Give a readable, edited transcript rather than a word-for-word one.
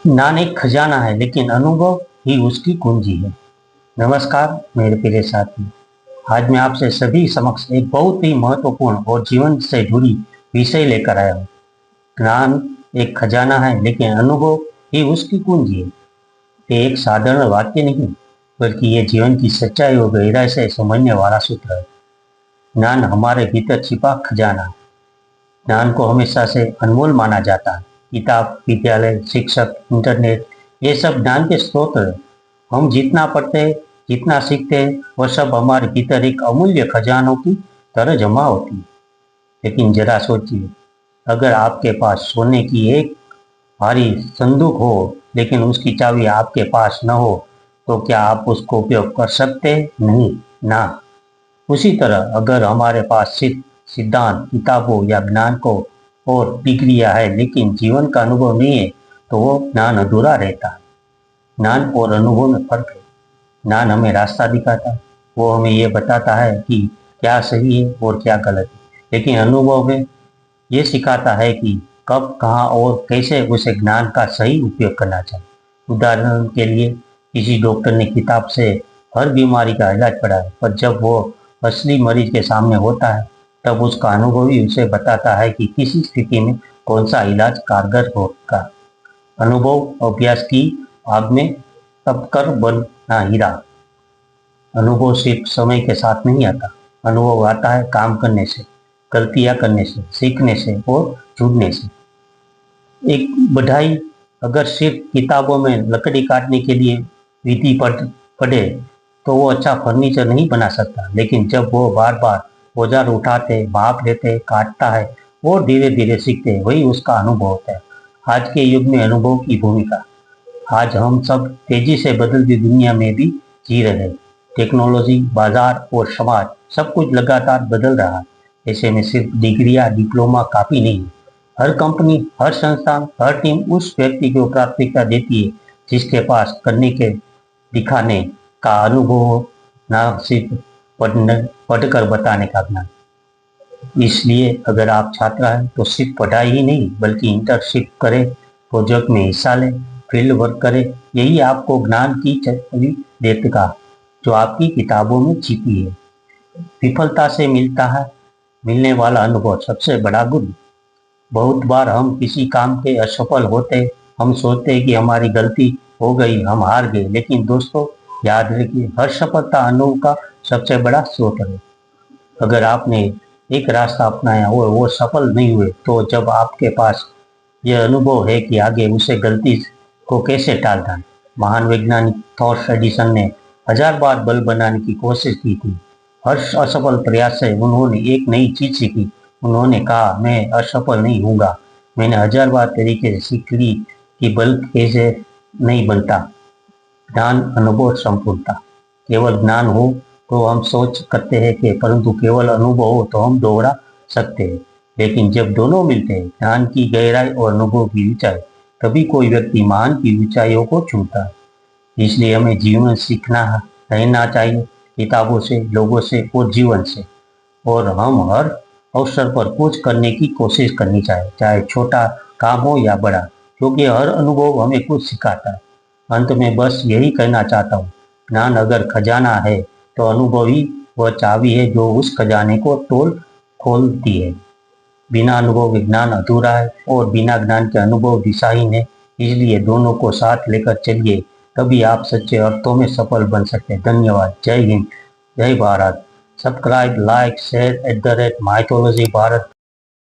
ज्ञान एक खजाना है लेकिन अनुभव ही उसकी कुंजी है। नमस्कार मेरे प्रिय साथी। आज मैं आपसे सभी समक्ष एक बहुत ही महत्वपूर्ण और जीवन से जुड़ी विषय लेकर आया हूँ। ज्ञान एक खजाना है लेकिन अनुभव ही उसकी कुंजी है। ये एक साधारण वाक्य नहीं, बल्कि ये जीवन की सच्चाई और गहराई से समझने वाला सूत्र है। ज्ञान हमारे भीतर छिपा खजाना है। ज्ञान को हमेशा से अनमोल माना जाता है। किताब, विद्यालय, शिक्षक, इंटरनेट, ये सब ज्ञान के स्रोत हैं। हम जितना पढ़ते हैं, जितना सीखते हैं, वह सब हमारे भीतर एक अमूल्य खजानों की तरह जमा होती है। लेकिन जरा सोचिए, अगर आपके पास सोने की एक भारी संदूक हो, लेकिन उसकी चाबी आपके पास न हो, तो क्या आप उसको उपयोग कर सकते हैं? नहीं ना। उसी तरह अगर हमारे पास सिर्फ सिद्धांत, किताबों या ज्ञान को और डिग्रियां है लेकिन जीवन का अनुभव नहीं है, तो वो ज्ञान अधूरा रहता है। ज्ञान और अनुभव में फर्क है। ज्ञान हमें रास्ता दिखाता है, वो हमें ये बताता है कि क्या सही है और क्या गलत है। लेकिन अनुभव में ये सिखाता है कि कब, कहाँ और कैसे उसे ज्ञान का सही उपयोग करना चाहिए। उदाहरण के लिए, किसी डॉक्टर ने किताब से हर बीमारी का इलाज पढ़ा है, पर जब वो असली मरीज के सामने होता है, तब उसका अनुभव ही उसे बताता है कि किसी स्थिति में कौन सा इलाज कारगर होगा। अनुभव अभ्यास की आग में तपकर बना हीरा। अनुभव सिर्फ समय के साथ नहीं आता। अनुभव आता है काम करने से, गलतियां करने से, सीखने से और जुड़ने से। एक बढ़ाई अगर सिर्फ किताबों में लकड़ी काटने के लिए विधि पढ़े, तो वो अच्छा फर्नीचर नहीं बना सकता। लेकिन जब वो बार बार औजार उठाते, भाप लेते, काटता है और धीरे धीरे सीखते हैं, वही उसका अनुभव होता है। आज के युग में अनुभव की भूमिका। आज हम सब तेजी से बदलती दुनिया में भी जी रहे हैं। टेक्नोलॉजी, बाजार और समाज सब कुछ लगातार बदल रहा है। ऐसे में सिर्फ डिग्रियां, डिप्लोमा काफी नहीं है। हर कंपनी, हर संस्थान, हर टीम उस व्यक्ति को प्राथमिकता देती है जिसके पास करने के, दिखाने का अनुभव हो, ना सिर्फ पढ़कर बताने का ज्ञान। इसलिए अगर आप छात्र हैं तो सिर्फ पढ़ाई ही नहीं, बल्कि इंटर्नशिप करें, प्रोजेक्ट में हिस्सा लें, फील्ड वर्क करें। यही आपको ज्ञान की छवि देगा जो आपकी किताबों में छिपी है। विफलता से मिलने वाला अनुभव सबसे बड़ा गुण। बहुत बार हम किसी काम के असफल होते, हम सोचते हैं कि हमारी गलती हो गई, हम हार गए। लेकिन दोस्तों, याद रखिए, हर सफलता अनुभव का सबसे बड़ा स्रोत है। अगर आपने एक रास्ता अपनाया और वो सफल नहीं हुए, तो जब आपके पास यह अनुभव है कि आगे उसे गलती को कैसे टालना है। महान वैज्ञानिक थॉमस एडिसन ने 1000 बार बल्ब बनाने की कोशिश की थी। हर असफल प्रयास से उन्होंने एक नई चीज सीखी। उन्होंने कहा, मैं असफल नहीं हूँगा, मैंने 1000 बार तरीके से सीख ली कि बल्ब कैसे नहीं बनता। ज्ञान, अनुभव, संपूर्णता। केवल ज्ञान हो तो हम सोच करते हैं कि, परंतु केवल अनुभव हो तो हम दोहरा सकते हैं। लेकिन जब दोनों मिलते हैं, ज्ञान की गहराई और अनुभव की ऊंचाई, तभी कोई व्यक्ति महान की ऊंचाइयों को छूता है। इसलिए हमें जीवन सीखना रहना चाहिए, किताबों से, लोगों से और जीवन से। और हम हर अवसर पर कुछ करने की कोशिश करनी चाहिए, चाहे छोटा काम हो या बड़ा, क्योंकि हर अनुभव हमें कुछ सिखाता है। अंत में बस यही कहना चाहता हूँ, ज्ञान अगर खजाना है, तो अनुभव ही वह चाबी है जो उस खजाने को तोड़ खोलती है। बिना अनुभव के ज्ञान अधूरा है और बिना ज्ञान के अनुभव दिशाहीन है। इसलिए दोनों को साथ लेकर चलिए, तभी आप सच्चे अर्थों में सफल बन सकते हैं। धन्यवाद। जय हिंद, जय Bharat. Subscribe, like, share @mythology Bharat.